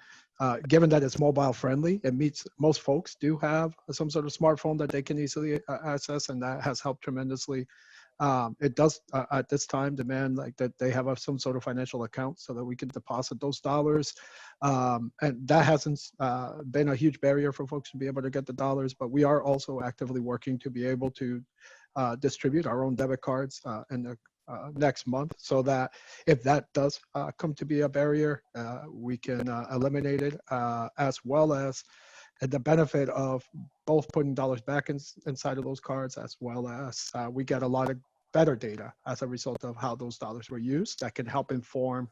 given that it's mobile friendly, it meets most folks do have some sort of smartphone that they can easily access, and that has helped tremendously. It does at this time demand like that they have some sort of financial account so that we can deposit those dollars. And that hasn't been a huge barrier for folks to be able to get the dollars, but we are also actively working to be able to distribute our own debit cards in the next month, so that if that does come to be a barrier, we can eliminate it, as well as the benefit of both putting dollars back inside of those cards, as well as we get a lot of better data as a result of how those dollars were used that can help inform,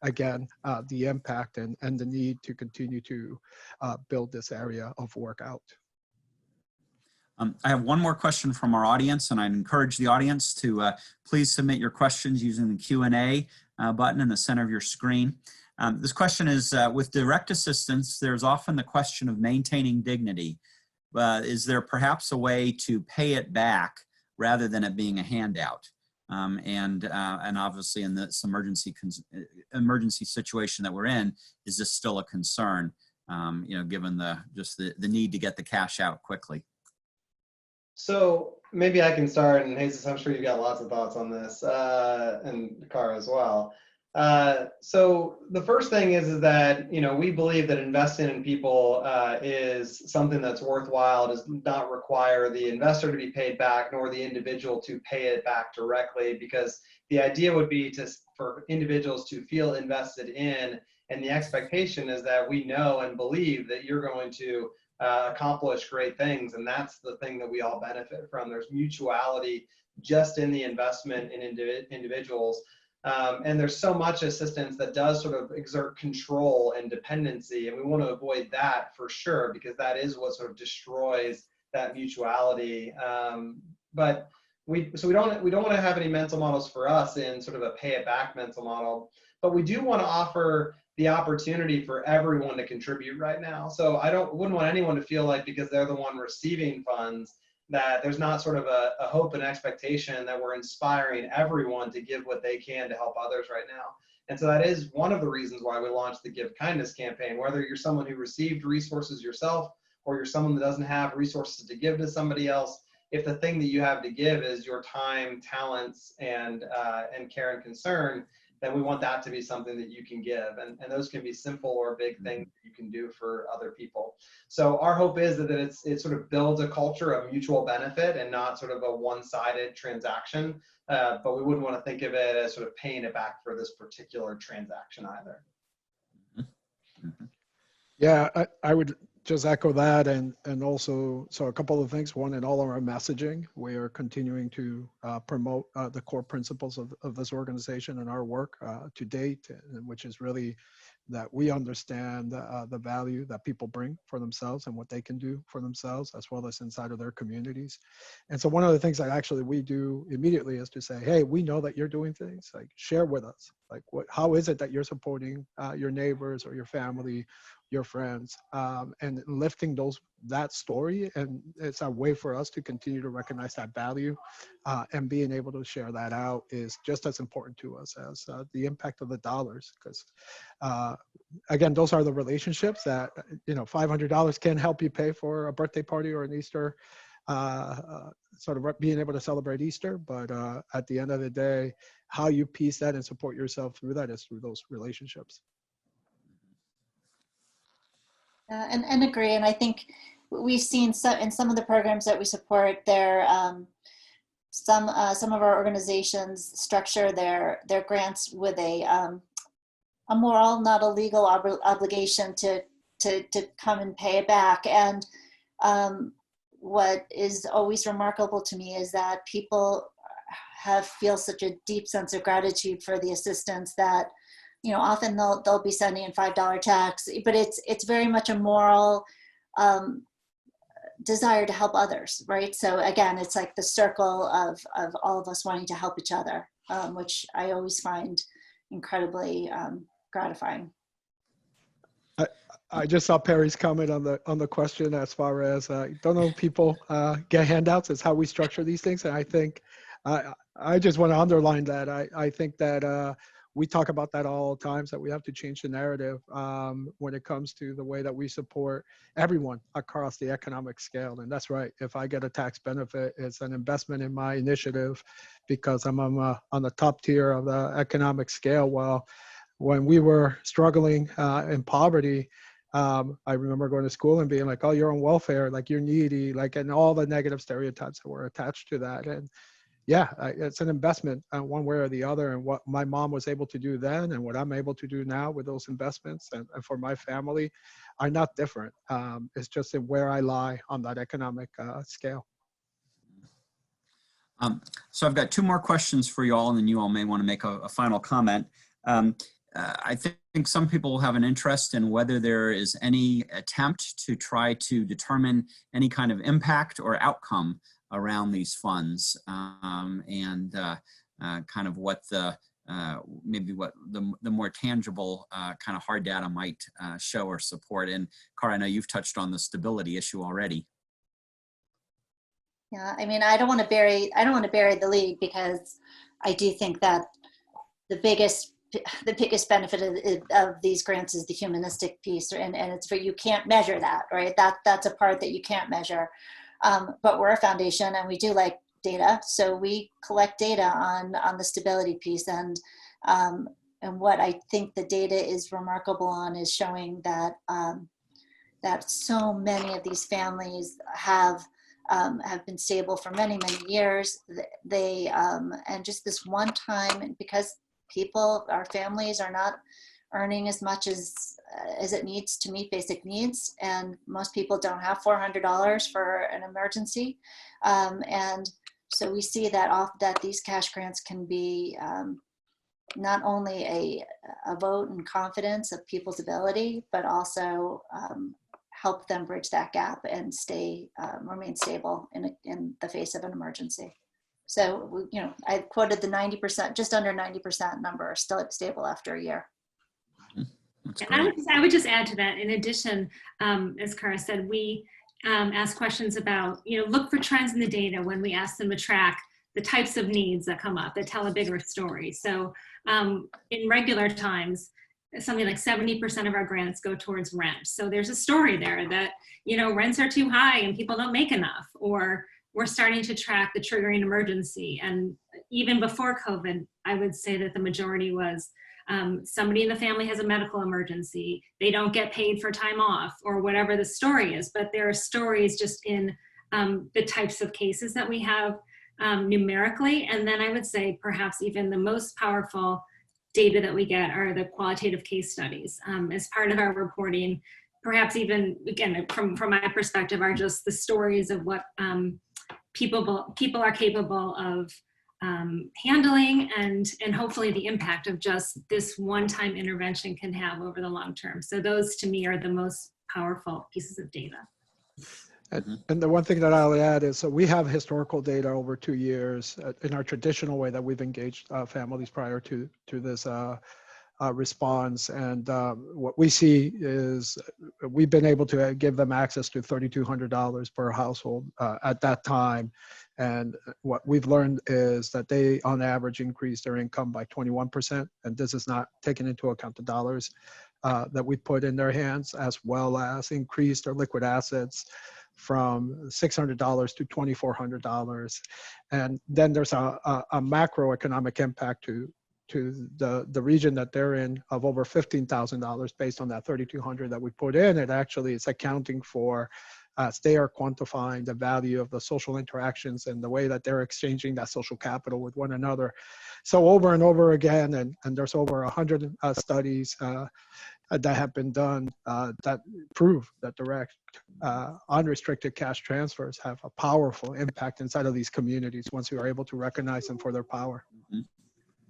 again, the impact and the need to continue to build this area of work out. I have one more question from our audience, and I encourage the audience to please submit your questions using the Q&A button in the center of your screen. This question is, with direct assistance, there's often the question of maintaining dignity. Is there perhaps a way to pay it back rather than it being a handout? And obviously in this emergency situation that we're in, is this still a concern, you know, given the need to get the cash out quickly? So maybe I can start, and Jesus, I'm sure you've got lots of thoughts on this, and Cara as well. So the first thing is that, you know, we believe that investing in people is something that's worthwhile. It does not require the investor to be paid back, nor the individual to pay it back directly, because the idea would be for individuals to feel invested in, and the expectation is that we know and believe that you're going to accomplish great things, and that's the thing that we all benefit from. There's mutuality just in the investment in individuals. And there's so much assistance that does sort of exert control and dependency, and we want to avoid that for sure, because that is what sort of destroys that mutuality. But we don't want to have any mental models for us in sort of a pay it back mental model, but we do want to offer the opportunity for everyone to contribute right now. So wouldn't want anyone to feel like because they're the one receiving funds that there's not sort of a hope and expectation that we're inspiring everyone to give what they can to help others right now. And so that is one of the reasons why we launched the Give Kindness campaign. Whether you're someone who received resources yourself, or you're someone that doesn't have resources to give to somebody else, if the thing that you have to give is your time, talents, and care and concern, then we want that to be something that you can give. And those can be simple or big things that you can do for other people. So our hope is that it sort of builds a culture of mutual benefit and not sort of a one-sided transaction. But we wouldn't want to think of it as sort of paying it back for this particular transaction either. Yeah, I would just echo that, and also, so a couple of things. One, in all of our messaging, we are continuing to promote the core principles of this organization and our work to date, which is really that we understand the value that people bring for themselves and what they can do for themselves, as well as inside of their communities. And so one of the things that actually we do immediately is to say, hey, we know that you're doing things, like share with us, like how is it that you're supporting your neighbors or your family, your friends, and lifting that story. And it's a way for us to continue to recognize that value, and being able to share that out is just as important to us as the impact of the dollars. Because again, those are the relationships that, you know, $500 can help you pay for a birthday party or an Easter, sort of being able to celebrate Easter. But at the end of the day, how you piece that and support yourself through that is through those relationships. And agree. And I think we've seen in some of the programs that we support, some of our organizations structure their grants with a moral, not a legal obligation to come and pay it back. And what is always remarkable to me is that people feel such a deep sense of gratitude for the assistance that, you know, often they'll be sending in $5 checks, but it's very much a moral desire to help others, right? So again, it's like the circle of all of us wanting to help each other, which I always find incredibly gratifying. I just saw Perry's comment on the question as far as don't know if people get handouts. It's how we structure these things, and I think I just want to underline that. I think that we talk about that all the times, that we have to change the narrative when it comes to the way that we support everyone across the economic scale. And that's right. If I get a tax benefit, it's an investment in my initiative because I'm on the top tier of the economic scale. Well, when we were struggling in poverty, I remember going to school and being like, oh, you're on welfare, like you're needy, like, and all the negative stereotypes that were attached to that. And yeah, it's an investment one way or the other. And what my mom was able to do then and what I'm able to do now with those investments and for my family are not different. It's just in where I lie on that economic scale. So I've got two more questions for you all, and then you all may want to make a final comment. I think some people will have an interest in whether there is any attempt to try to determine any kind of impact or outcome around these funds, and kind of what the maybe what the more tangible kind of hard data might show or support. And Cara, I know you've touched on the stability issue already. Yeah, I mean, I don't want to bury the lead, because I do think that the biggest benefit of these grants is the humanistic piece, and it's for, you can't measure that, right? That's a part that you can't measure. But we're a foundation and we do like data, so we collect data on the stability piece, and what I think the data is remarkable on is showing that that so many of these families have been stable for many years. They and just this one time, because our families are not earning as much as it needs to meet basic needs, and most people don't have $400 for an emergency, and so we see that these cash grants can be not only a vote and confidence of people's ability, but also help them bridge that gap and remain stable in the face of an emergency. So, you know, I quoted the 90%, just under 90% number, still stable after a year. And I would just add to that, in addition, as Cara said, we ask questions about, you know, look for trends in the data when we ask them to track the types of needs that come up that tell a bigger story. So in regular times, something like 70% of our grants go towards rent. So there's a story there that, you know, rents are too high and people don't make enough, or we're starting to track the triggering emergency. And even before COVID, I would say that the majority was somebody in the family has a medical emergency, they don't get paid for time off, or whatever the story is. But there are stories just in the types of cases that we have numerically. And then I would say perhaps even the most powerful data that we get are the qualitative case studies. As part of our reporting, perhaps even, again, from my perspective, are just the stories of what people are capable of handling, and hopefully the impact of just this one-time intervention can have over the long term. So those, to me, are the most powerful pieces of data. And the one thing that I'll add is, so we have historical data over 2 years in our traditional way that we've engaged families prior to this response. And what we see is we've been able to give them access to $3,200 per household at that time. And what we've learned is that they, on average, increase their income by 21%. And this is not taking into account the dollars that we put in their hands, as well as increase their liquid assets from $600 to $2,400. And then there's a macroeconomic impact to the region that they're in of over $15,000 based on that $3,200 that we put in. It actually is accounting for as they are quantifying the value of the social interactions and the way that they're exchanging that social capital with one another. So over and over again, and there's over 100 studies that have been done that prove that direct unrestricted cash transfers have a powerful impact inside of these communities once we are able to recognize them for their power.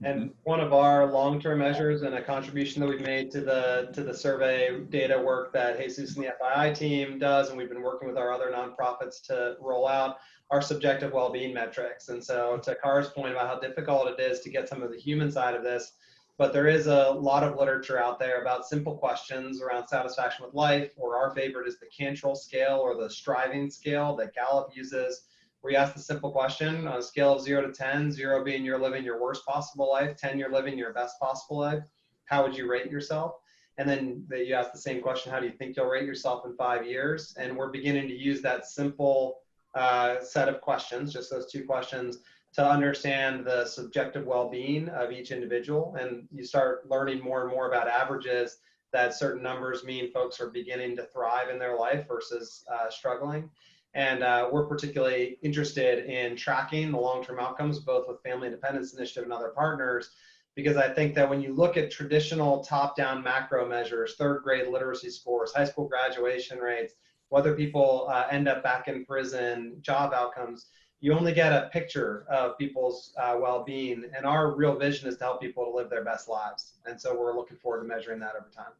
And one of our long-term measures and a contribution that we've made to the survey data work that Jesus and the FII team does, and we've been working with our other nonprofits to roll out, are subjective well-being metrics. And so to Kara's point about how difficult it is to get some of the human side of this, but there is a lot of literature out there about simple questions around satisfaction with life, or our favorite is the Cantrell scale or the striving scale that Gallup uses, where you ask the simple question on a scale of 0 to 10, 0 being you're living your worst possible life, 10 you're living your best possible life, how would you rate yourself? And then you ask the same question, how do you think you'll rate yourself in 5 years? And we're beginning to use that simple set of questions, just those 2 questions, to understand the subjective well-being of each individual. And you start learning more and more about averages, that certain numbers mean folks are beginning to thrive in their life versus struggling. And we're particularly interested in tracking the long-term outcomes, both with Family Independence Initiative and other partners, because I think that when you look at traditional top-down macro measures, 3rd grade literacy scores, high school graduation rates, whether people end up back in prison, job outcomes, you only get a picture of people's well-being. And our real vision is to help people to live their best lives. And so we're looking forward to measuring that over time.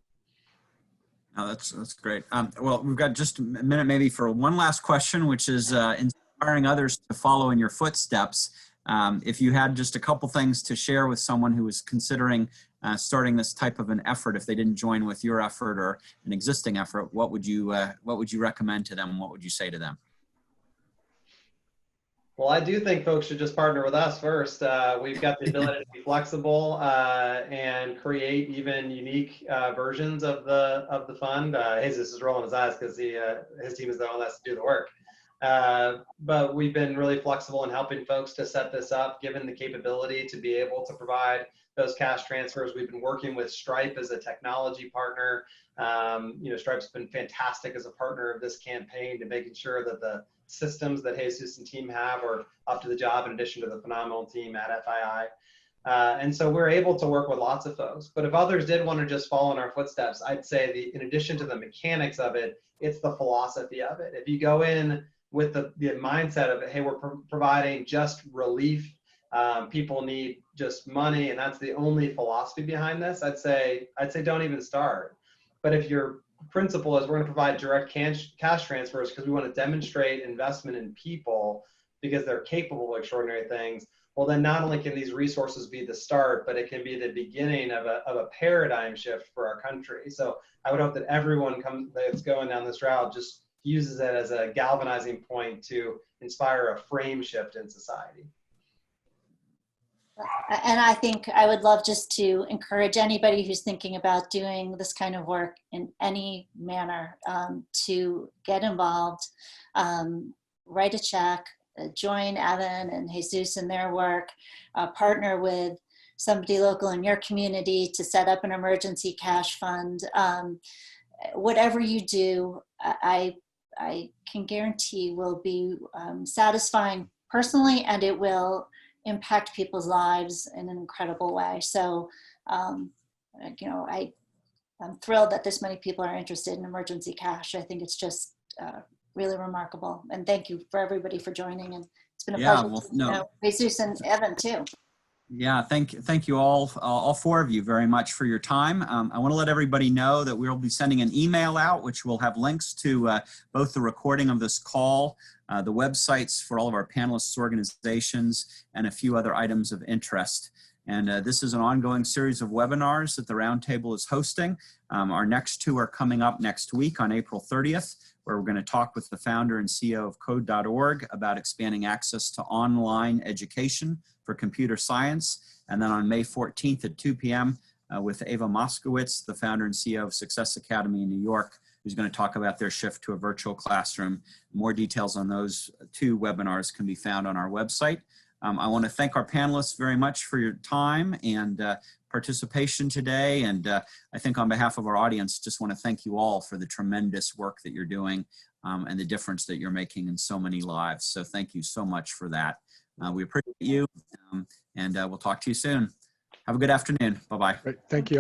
Oh, that's great. Well, we've got just a minute maybe for one last question, which is inspiring others to follow in your footsteps. If you had just a couple things to share with someone who was considering starting this type of an effort, if they didn't join with your effort or an existing effort, what would you recommend to them? What would you say to them? Well, I do think folks should just partner with us first. We've got the ability to be flexible and create even unique versions of the fund. Jesus is rolling his eyes because his team is the one that has to do the work. But we've been really flexible in helping folks to set this up, given the capability to be able to provide those cash transfers. We've been working with Stripe as a technology partner. Stripe's been fantastic as a partner of this campaign to making sure that the systems that Jesus and team have are up to the job, in addition to the phenomenal team at FII. And so we're able to work with lots of folks. But if others did want to just follow in our footsteps, I'd say in addition to the mechanics of it, it's the philosophy of it. If you go in with the mindset of, hey, we're providing just relief, people need just money, and that's the only philosophy behind this, I'd say don't even start. But if your principle is we're going to provide direct cash transfers because we want to demonstrate investment in people because they're capable of extraordinary things, well, then not only can these resources be the start, but it can be the beginning of a paradigm shift for our country. So I would hope that everyone that's going down this route just uses it as a galvanizing point to inspire a frame shift in society. And I think I would love just to encourage anybody who's thinking about doing this kind of work in any manner to get involved, write a check, join Evan and Jesus in their work, partner with somebody local in your community to set up an emergency cash fund. Whatever you do, I can guarantee will be satisfying personally, and it will impact people's lives in an incredible way. So, I'm thrilled that this many people are interested in emergency cash. I think it's just really remarkable. And thank you for everybody for joining. And it's been a pleasure to know Jesus and Evan too. Yeah, thank you all 4 of you very much for your time. I want to let everybody know that we'll be sending an email out, which will have links to both the recording of this call, the websites for all of our panelists' organizations, and a few other items of interest. And this is an ongoing series of webinars that the Roundtable is hosting. Our next 2 are coming up next week on April 30th, where we're going to talk with the founder and CEO of Code.org about expanding access to online education for computer science. And then on May 14th at 2 p.m. With Ava Moskowitz, the founder and CEO of Success Academy in New York, who's going to talk about their shift to a virtual classroom. More details on those 2 webinars can be found on our website. I want to thank our panelists very much for your time and participation today. And I think on behalf of our audience, just want to thank you all for the tremendous work that you're doing and the difference that you're making in so many lives. So thank you so much for that. We appreciate you, and we'll talk to you soon. Have a good afternoon. Bye-bye. Great. Thank you.